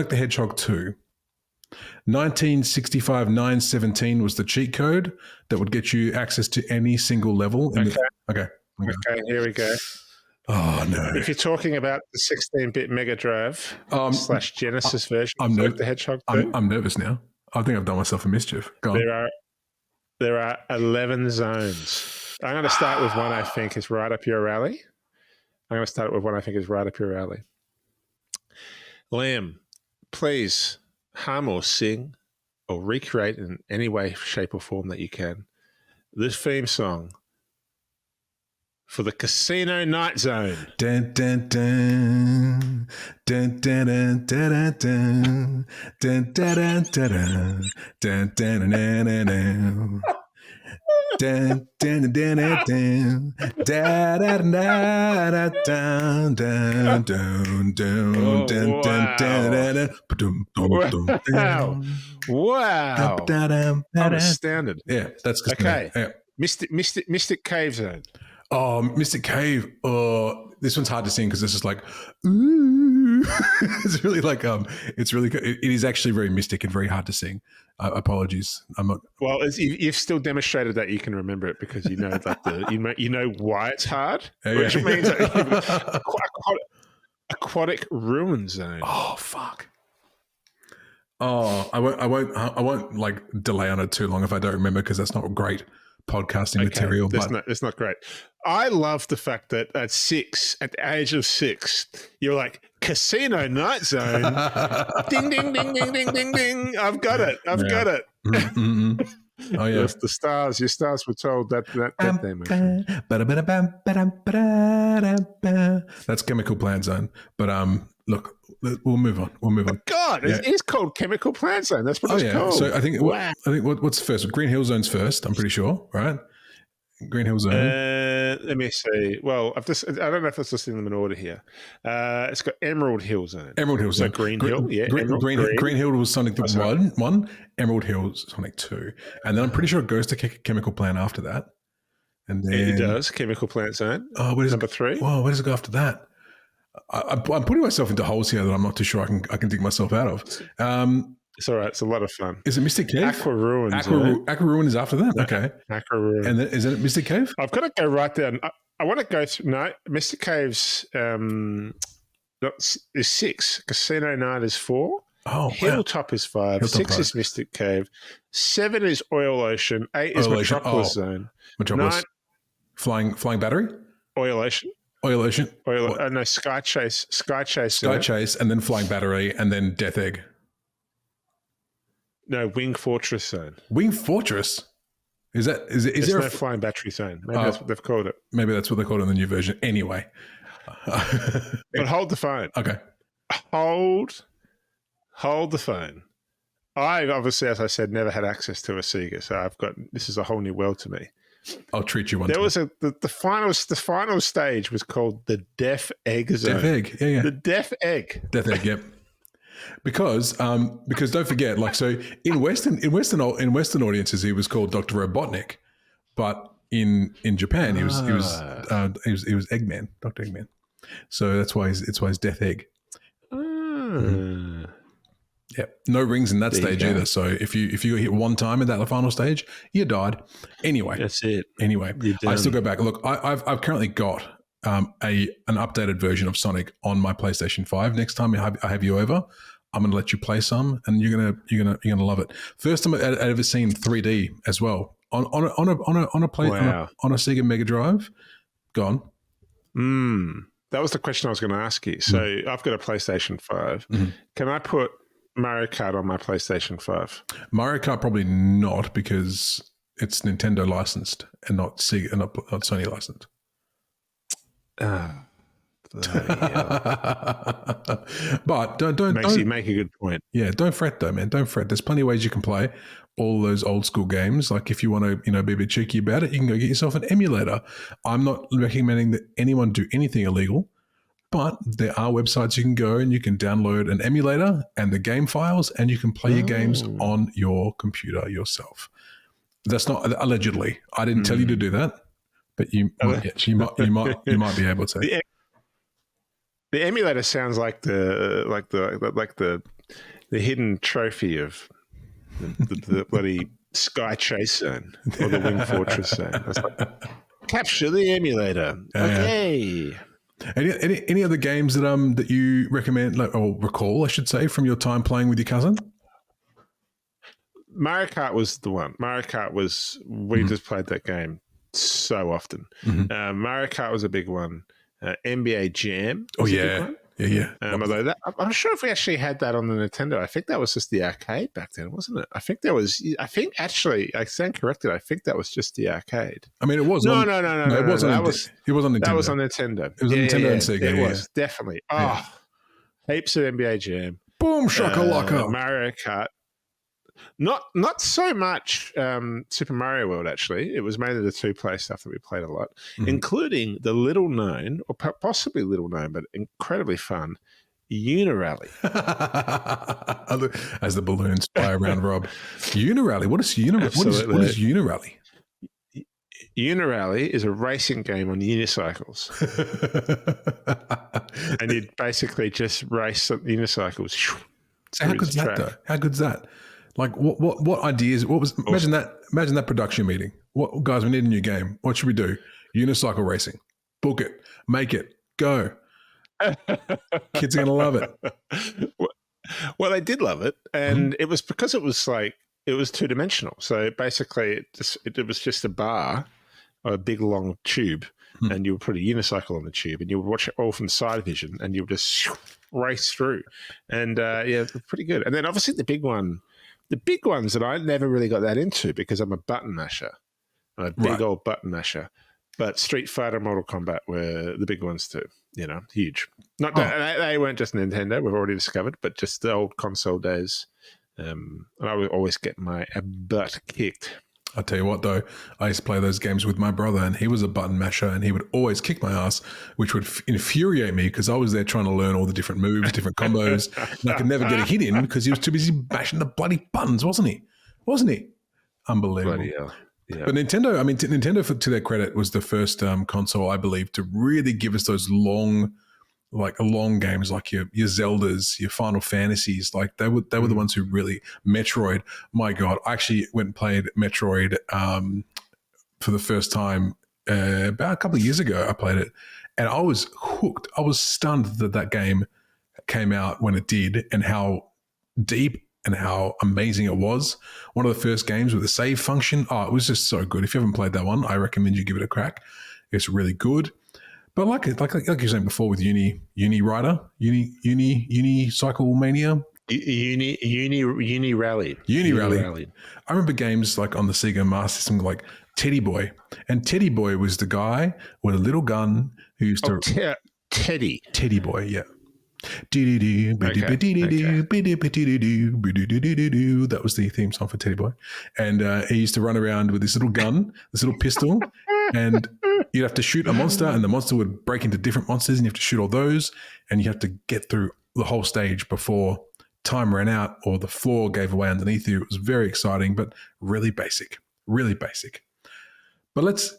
the Hedgehog 2. 1965 917 was the cheat code that would get you access to any single level. Okay, here we go. Oh, no. If you're talking about the 16-bit Mega Drive / Genesis version of Sonic the Hedgehog 2. I'm nervous now. I think I've done myself a mischief. Go on. There are 11 zones. I'm going to start with one I think is right up your alley. Liam, please hum or sing or recreate in any way, shape or form that you can this theme song for the Casino Night Zone. Dun, dun, dun. Dun, dun, dun, dun, dun, dun, dun, dun, dun, dun, dun, dun, dun, dun. Dun, dun, dun, dun, dun. Da, da, da, da, dun, dun, dun, dun, dun, dun, dun. Wow. I'm astounded. Yeah, that's good. Okay. Yeah. Mystic Cave Zone. Oh, Mystic Cave. Oh, this one's hard to sing because it's just like, ooh. It's really like, it is actually very mystic and very hard to sing. Apologies. I'm not. Well, you've still demonstrated that you can remember it because you know that you know why it's hard, which means that aquatic ruin zone. Oh, fuck. Oh, I won't like delay on it too long if I don't remember because that's not great podcasting material. It's not great. I love the fact that at the age of 6, you're like, Casino Night Zone. Ding, ding, ding, ding, ding, ding, ding. I've got it. Got it. Mm-hmm. Oh, yeah. Your stars were told that That's Chemical Plant Zone. But look, we'll move on. God, it is called Chemical Plant Zone. That's what it's called. So I think what's first? Green Hill Zone's first. I'm pretty sure, right? Green Hill Zone. Let me see. Well, I don't know if it's listing them in order here. It's got Emerald Hill Zone. Emerald Hill Zone. Green Hill, yeah. Green Hill was Sonic 1, Emerald Hill Sonic 2. And then I'm pretty sure it goes to Chemical Plant after that. And then it does, Chemical Plant Zone. Oh, number 3. Whoa, where does it go after that? I'm putting myself into holes here that I'm not too sure I can dig myself out of. It's all right. It's a lot of fun. Is it Mystic Cave? Aqua Ruin. Aqua Ruin is after that? Okay. Aqua Ruin. And then, is it Mystic Cave? I've got to go right down. I want to go through. No, Mystic Cave's is 6. Casino Night is 4. Oh, Hilltop is 5. Hilltop 6 is Mystic Cave. 7 is Oil Ocean. 8 is Metropolis Zone. Metropolis. 9, Flying Battery? Oil Ocean. No, Sky Chase. Sky Chase, and then Flying Battery, and then Death Egg. No, Wing Fortress Zone. Wing Fortress? Is there no Flying Battery Zone? Maybe that's what they've called it. Maybe that's what they call it in the new version. Anyway, But hold the phone. Okay. Hold the phone. I obviously, as I said, never had access to a Sega, so this is a whole new world to me. I'll treat you one. There was the final stage was called the Deaf Egg Zone. Deaf Egg, yeah. The Deaf Egg. Deaf Egg, yep. Because don't forget, like, so in Western audiences he was called Dr. Robotnik, but in Japan he was Eggman, Dr. Eggman. So that's why he's Death Egg. Yeah, no rings in that stage either. So if you hit one time in that final stage, you died. Anyway, that's it. Anyway, I still go back. Look, I've currently got an updated version of Sonic on my PlayStation 5. Next time I have you over, I'm going to let you play some, and you're gonna love it. First time I'd ever seen 3D as well on a Sega Mega Drive. Gone. That was the question I was going to ask you. So I've got a PlayStation 5. Can I put Mario Kart on my PlayStation 5? Mario Kart probably not, because it's Nintendo licensed and not Sega, not Sony licensed. But don't you make a good point. Yeah, don't fret though, man. Don't fret. There's plenty of ways you can play all those old school games. Like if you want to, be a bit cheeky about it, you can go get yourself an emulator. I'm not recommending that anyone do anything illegal, but there are websites you can go and you can download an emulator and the game files, and you can play your games on your computer yourself. That's not allegedly. I didn't tell you to do that, but you might be able to. The emulator sounds like the hidden trophy of the bloody Sky Chase Zone or the Wing Fortress Zone. It's like, capture the emulator. Okay. Any other games that you recommend, or recall, I should say, from your time playing with your cousin? Mario Kart was the one. Mario Kart was, we just played that game so often. Mario Kart was a big one. NBA Jam. Oh yeah. Although I'm not sure if we actually had that on the Nintendo. I think that was just the arcade back then, wasn't it? I think actually, I stand corrected. I think that was just the arcade. I mean, it was. No. It was on Nintendo. That was on Nintendo. It was on Nintendo and Sega. It was definitely. Heaps of NBA Jam. Boom shakalaka. Mario Kart. Not so much Super Mario World, actually. It was mainly the 2-player stuff that we played a lot, including the little-known, or possibly little-known, but incredibly fun, Unirally. As the balloons fly around, Rob. Unirally? What is Unirally? Unirally is a racing game on unicycles. And you'd basically just race unicycles. So how good's that, though? How good's that? Like what ideas? What was imagine that production meeting? What guys, we need a new game. What should we do? Unicycle racing. Book it. Make it. Go. Kids are gonna love it. Well, they did love it, and it was because it was 2-dimensional. So basically, it was just a bar or a big long tube, and you would put a unicycle on the tube, and you would watch it all from side vision, and you would just race through. And pretty good. And then obviously the big ones that I never really got that into because I'm a button masher. I'm a big old button masher. But Street Fighter and Mortal Kombat were the big ones too. Huge. They weren't just Nintendo, we've already discovered, but just the old console days. And I would always get my butt kicked. I'll tell you what, though, I used to play those games with my brother, and he was a button masher, and he would always kick my ass, which would infuriate me because I was there trying to learn all the different moves, different combos, and I could never get a hit in because he was too busy bashing the bloody buttons, wasn't he? Unbelievable. Bloody hell. Yeah. But Nintendo, to their credit, was the first console, I believe, to really give us those long games like your Zeldas, your Final Fantasies. Like they were the ones who really, Metroid. My God, I actually went and played Metroid for the first time about a couple of years ago. I played it, and I was hooked. I was stunned that game came out when it did, and how deep and how amazing it was. One of the first games with a save function. Oh, it was just so good. If you haven't played that one, I recommend you give it a crack. It's really good. But like you were saying before with Uni Cycle Mania. Uni Rally. I remember games like on the Sega Master System like Teddy Boy. And Teddy Boy was the guy with a little gun who used to... Teddy. Teddy Boy, yeah. That was the theme song for Teddy Boy. And he used to run around with this little gun, this little pistol, and you'd have to shoot a monster, and the monster would break into different monsters, and you have to shoot all those, and you have to get through the whole stage before time ran out or the floor gave away underneath you. It was very exciting, but really basic, really basic. But let's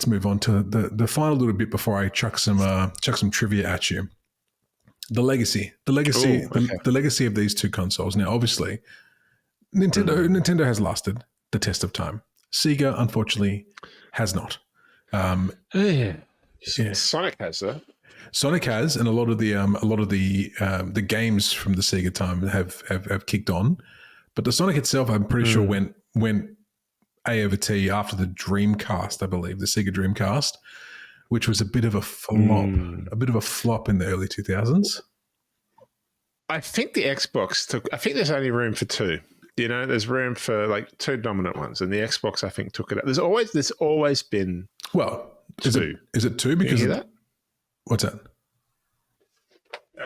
move on to the final little bit before I chuck some trivia at you. The legacy of these two consoles. Now, obviously, Nintendo has lasted the test of time. Sega, unfortunately, has not. Sonic has, though. Sonic has, and a lot of the games from the Sega time have kicked on. But the Sonic itself, I'm pretty sure went A over T after the Dreamcast, I believe, the Sega Dreamcast, which was a bit of a flop in the early 2000s. I think the Xbox I think there's only room for two. You know, there's room for like two dominant ones, and the Xbox I think took it up. There's always been two. Is it two? Because you hear that? What's that?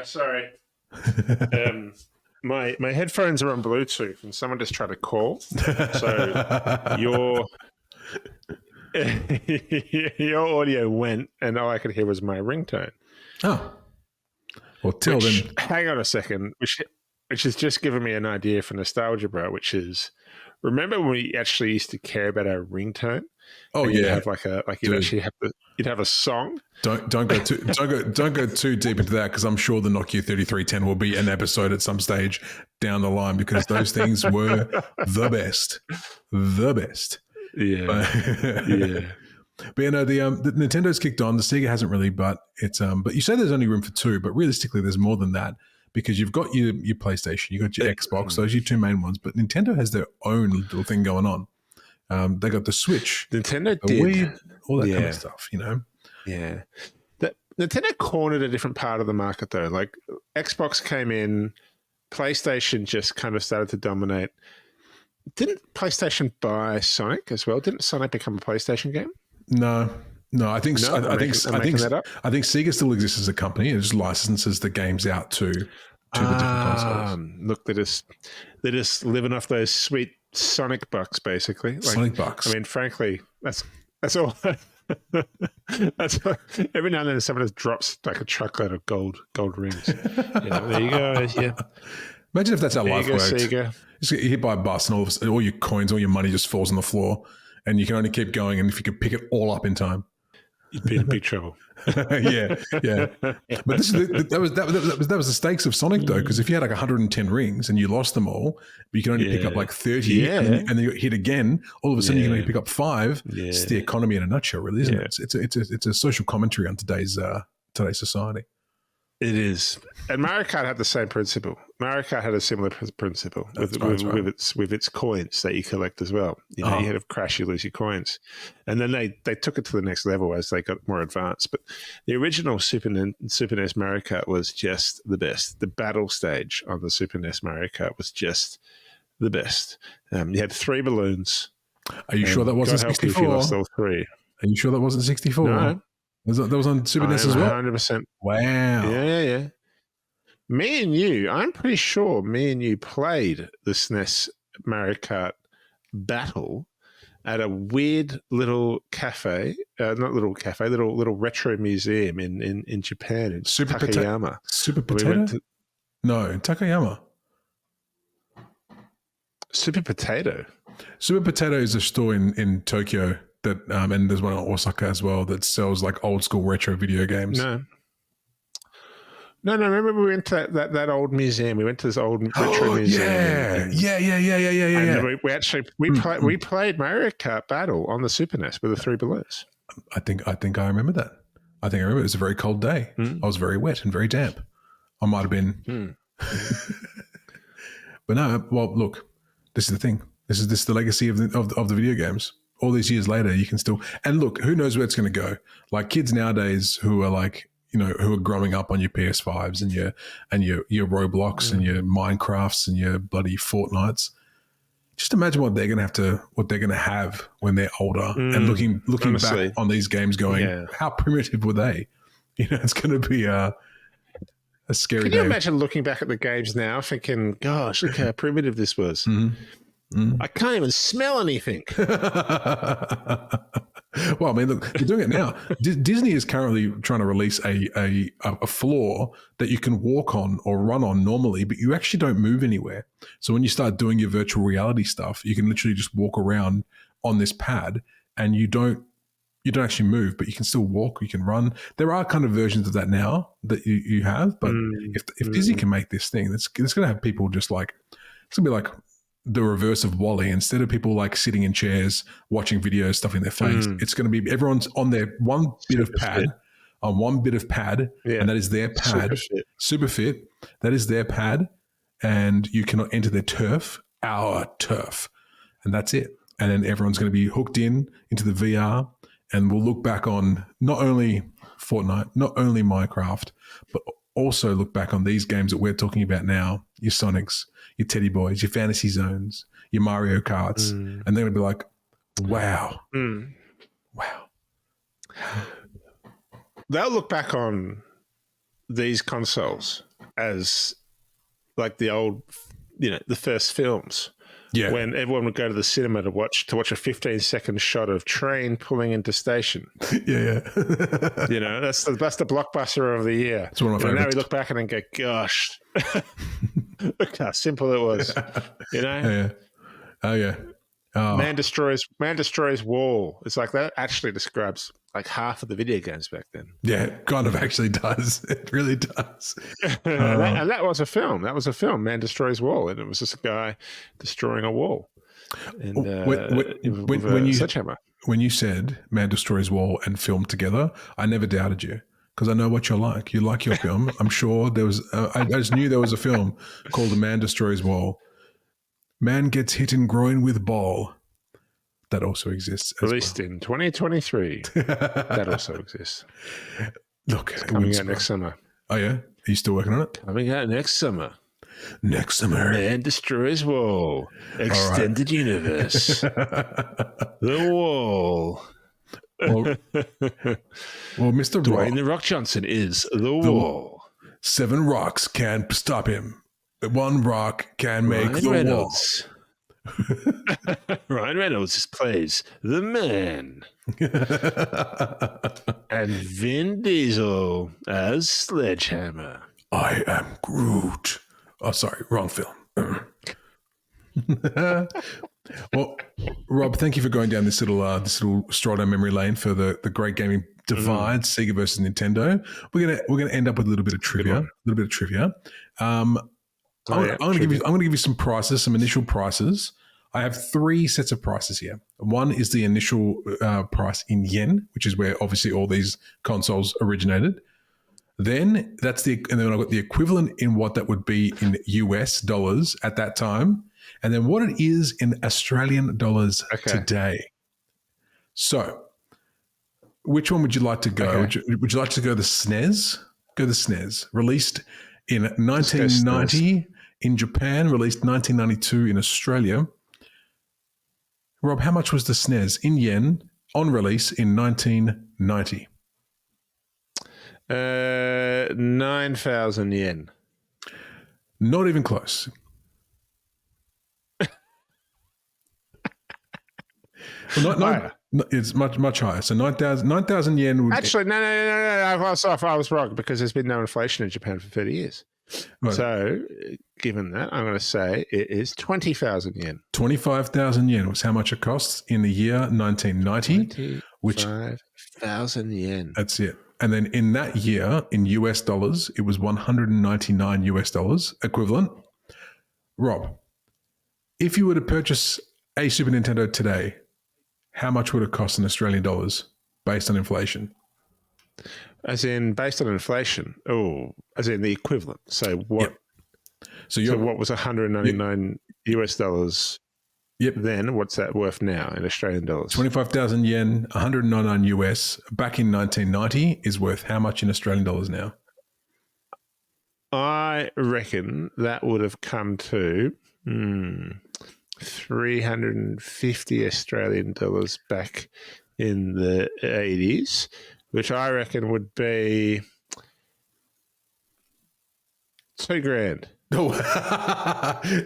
Sorry. My headphones are on Bluetooth, and someone just tried to call. So your audio went, and all I could hear was my ringtone. Oh, well, till then. Hang on a second. Which has just given me an idea for Nostalgebra, which is, remember when we actually used to care about our ringtone? Oh, yeah. You'd have a song. Don't go too deep into that, because I'm sure the Nokia 3310 will be an episode at some stage down the line, because those things were the best. Yeah. But you know, the Nintendo's kicked on. The Sega hasn't really, but it's but you say there's only room for two, but realistically, there's more than that, because you've got your PlayStation, you've got your Xbox, those are your two main ones. But Nintendo has their own little thing going on. They got the Switch, Nintendo the Wii, all that kind of stuff, you know. Yeah, Nintendo cornered a different part of the market though. Like Xbox came in, PlayStation just kind of started to dominate. Didn't PlayStation buy Sonic as well? Didn't Sonic become a PlayStation game? No. I think Sega still exists as a company. It just licenses the games out to the different consoles. Look, they're just living off those sweet Sonic bucks, basically. Like, Sonic bucks. I mean, frankly, that's all. That's all. Every now and then, someone just drops like a truckload of gold rings. There you go. Yeah. Imagine if that's how life worked. Sega. You get hit by a bus, and all your coins, all your money just falls on the floor, and you can only keep going. And if you could pick it all up in time, you'd be in big trouble. yeah. But that was the stakes of Sonic, though, because if you had like 110 rings and you lost them all, but you can only pick up like 30, and then you hit again, all of a sudden you can only pick up 5. It's the economy in a nutshell, really, isn't it? It's a social commentary on today's society. It is. And Mario Kart had the same principle. Mario Kart had a similar principle with its coins that you collect as well. You had a crash, you lose your coins. And then they took it to the next level as they got more advanced. But the original Super NES Mario Kart was just the best. The battle stage on the Super NES Mario Kart was just the best. You had 3 balloons. Are you sure that wasn't 64? If you lost all 3. Are you sure that wasn't 64? No. That was on Super NES as well? 100%. Wow. Yeah. I'm pretty sure me and you played the SNES Mario Kart battle at a weird little cafe, little retro museum in Japan, in Takayama. Super Potato? No, Takayama. Super Potato? Super Potato is a store in Tokyo. That and there's one in Osaka as well that sells like old school retro video games. No. Remember we went to that old museum. We went to this old retro museum. Yeah. And we played Mario Kart Battle on the Super NES with the 3 balloons. I think I remember that. I remember it was a very cold day. I was very wet and very damp. I might have been. But no. Well, look. This is the thing. This is the legacy of the video games. All these years later, you can still, and look, who knows where it's going to go? Like kids nowadays who are like, who are growing up on your PS5s and your Roblox and your Minecrafts and your bloody Fortnites. Just imagine what they're going to have when they're older, and looking honestly back on these games, going, how primitive were they? It's going to be a scary Can day. you imagine looking back at the games now thinking, gosh, look how primitive this was. I can't even smell anything. Well, I mean, look, they're doing it now. Disney is currently trying to release a floor that you can walk on or run on normally, but you actually don't move anywhere. So when you start doing your virtual reality stuff, you can literally just walk around on this pad, and you don't actually move, but you can still walk. You can run. There are kind of versions of that now that you have, but if Disney can make this thing, it's going to have people just like, it's going to be like the reverse of WALL-E. Instead of people like sitting in chairs watching videos, stuff in their face, it's going to be everyone's on their one bit of pad, and that is their pad. Super fit. That is their pad, and you cannot enter their turf, our turf, and that's it. And then everyone's going to be hooked into the VR, and we'll look back on not only Fortnite, not only Minecraft, but also look back on these games that we're talking about now, your Sonics, your Teddy Boys, your Fantasy Zones, your Mario Karts, and they're going to be like, wow. Wow. They'll look back on these consoles as like the old, the first films. Yeah. When everyone would go to the cinema to watch a 15-second shot of train pulling into station. Yeah. That's the blockbuster of the year. It's one of my favorites. Now we look back and go, gosh, look how simple it was. Yeah. Oh yeah. Oh. Man destroys wall. It's like that actually describes like half of the video games back then. Yeah, it kind of actually does. It really does. And that was a film. That was a film, Man Destroys Wall. And it was just a guy destroying a wall. And when you said Man Destroys Wall and film together, I never doubted you, because I know what you're like. You like your film. I'm sure there was, I just knew there was a film called The Man Destroys Wall. Man gets hit in groin with ball. That also exists. Released in 2023. That also exists. Look, it's coming out next summer. Oh, yeah? Are you still working on it? Coming out next summer. Next summer. Man Destroys Wall. Extended Universe. The Wall. Well, Mr. Dwayne The Rock Johnson is the Wall. 7 rocks can't stop him. 1 rock can make the Reynolds. wall. Ryan Reynolds plays the Man. And Vin Diesel as Sledgehammer. I am Groot. Oh, sorry, wrong film. Well, Rob, thank you for going down this little stroll down memory lane for the great gaming divide, Sega versus Nintendo. We're gonna end up with a little bit of trivia. I'm going to give you some prices, some initial prices. I have 3 sets of prices here. One is the initial price in yen, which is where obviously all these consoles originated. Then and then I've got the equivalent in what that would be in US dollars at that time, and then what it is in Australian dollars today. So, which one would you like to go? Okay. Would you like to go the SNES? Go the SNES. Released in 1990 in Japan, released 1992 in Australia. Rob, how much was the SNES in yen on release in 1990? 9,000 yen. Not even close. Well, it's much higher. So 9,000 yen would... Actually, no. I was wrong, because there's been no inflation in Japan for 30 years. Right. So, given that, I'm going to say it is 20,000 yen. 25,000 yen was how much it costs in the year 1990. 25,000 yen. That's it. And then in that year, in US dollars, it was 199 US dollars equivalent. Rob, if you were to purchase a Super Nintendo today, how much would it cost in Australian dollars based on inflation? As in based on inflation? Oh, as in the equivalent. So what? Yep. So what was 199 US dollars? Yep. Then what's that worth now in Australian dollars? 25,000 yen, 199 US back in 1990 is worth how much in Australian dollars now? I reckon that would have come to 350 Australian dollars back in the 80s, which I reckon would be $2,000. Oh,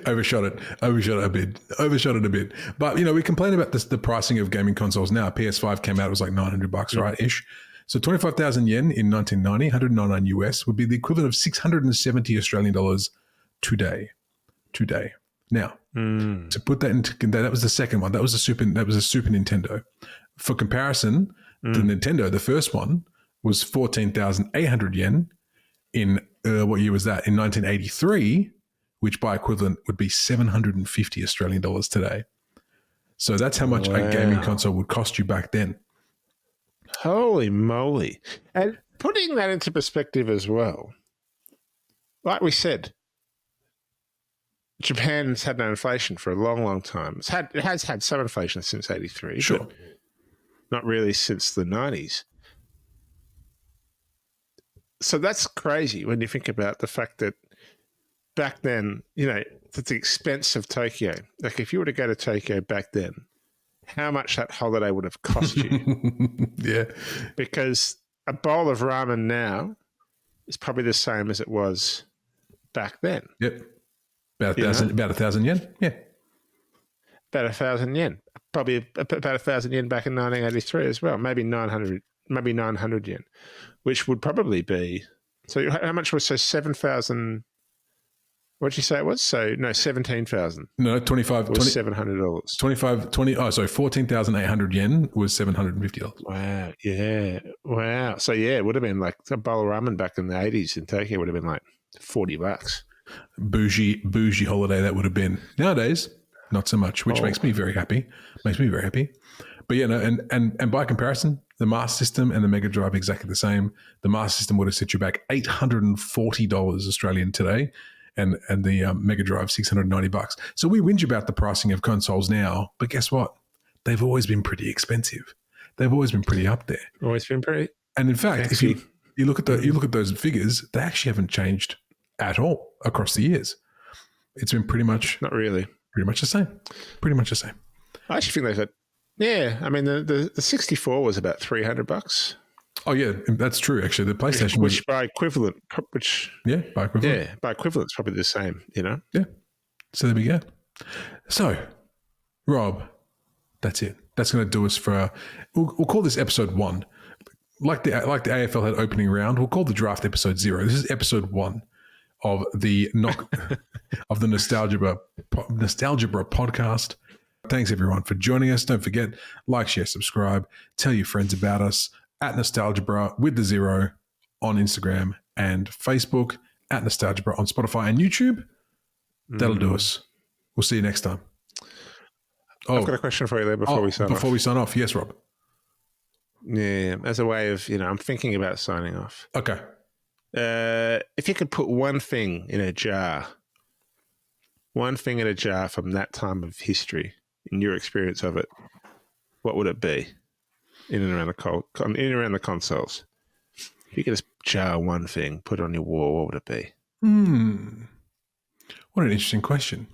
overshot it a bit. But, we complain about the pricing of gaming consoles now. PS5 came out, it was like $900, right, ish. So 25,000 yen in 1990, 199 US, would be the equivalent of 670 Australian dollars today. Now, to put that into, that was the second one. That was a Super Nintendo. For comparison, the Nintendo, the first one, was 14,800 yen in, what year was that? In 1983, which by equivalent would be 750 Australian dollars today. So that's how much a gaming console would cost you back then. Holy moly. And putting that into perspective as well, like we said, Japan's had no inflation for a long, long time. It has had some inflation since 83, sure, but not really since the 90s. So that's crazy when you think about the fact that back then, at the expense of Tokyo, like if you were to go to Tokyo back then, how much that holiday would have cost you. Yeah. Because a bowl of ramen now is probably the same as it was back then. Yep. About 1,000 yen. Yeah. About 1,000 yen. Probably about 1,000 yen back in 1983 as well. Maybe 900 yen, which would probably be, so how much was, 7,000, what did you say it was? So, no, 17,000. No, 25. It was $700. 14,800 yen was $750. Wow, yeah. Wow. So, yeah, it would have been like a bowl of ramen back in the 80s in Tokyo would have been like $40. Bougie holiday that would have been. Nowadays, not so much, which makes me very happy. But yeah, no, and by comparison, the Master System and the Mega Drive exactly the same. The Master System would have set you back $840 Australian today, and the Mega Drive $690. So we whinge about the pricing of consoles now, but guess what? They've always been pretty expensive. They've always been pretty up there. Always been pretty. And in fact, if you look at those figures, they actually haven't changed at all across the years. It's been pretty much not really, pretty much the same. I actually think they've had. Yeah, I mean the 64 was about $300. Oh yeah, that's true. Actually, the PlayStation, which by equivalent, by equivalent, it's probably the same. Yeah. So there we go. So, Rob, that's it. That's going to do us for. We'll call this episode 1. Like the AFL had opening round, we'll call the draft episode 0. This is episode 1 of the of the Nostalgebra podcast. Thanks everyone for joining us. Don't forget, like, share, subscribe, tell your friends about us at Nostalgebra with the 0 on Instagram and Facebook, at Nostalgebra on Spotify and YouTube. That'll do us. We'll see you next time. I've got a question for you there before we sign off. Before we sign off, yes, Rob. Yeah, as a way of, I'm thinking about signing off. Okay. If you could put one thing in a jar from that time of history, in your experience of it, what would it be in and around the consoles? If you could just jar one thing, put it on your wall, what would it be? What an interesting question.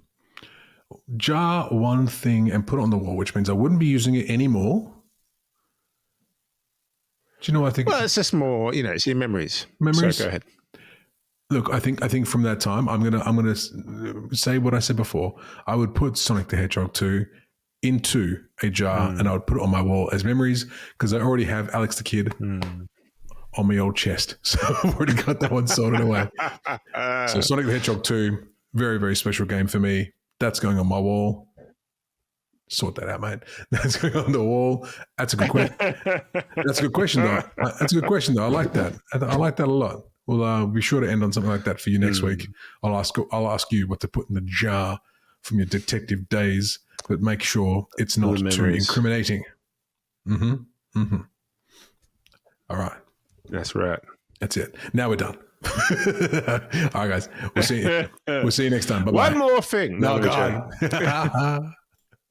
Jar one thing and put it on the wall, which means I wouldn't be using it anymore. Do you know what I think? Well, it's just more, it's your memories. So go ahead. Look, I think from that time, I'm gonna say what I said before. I would put Sonic the Hedgehog 2 into a jar and I would put it on my wall as memories because I already have Alex the Kid on my old chest. So I've already got that one sorted away. So Sonic the Hedgehog 2, very, very special game for me. That's going on my wall. Sort that out, mate. That's going on the wall. That's a good question. That's a good question, though. I like that. I like that a lot. We'll be sure to end on something like that for you next week. I'll ask you what to put in the jar from your detective days, but make sure it's not too incriminating. All right. That's right. That's it. Now we're done. All right, guys. We'll see you next time. Bye-bye. One more thing. No, go on.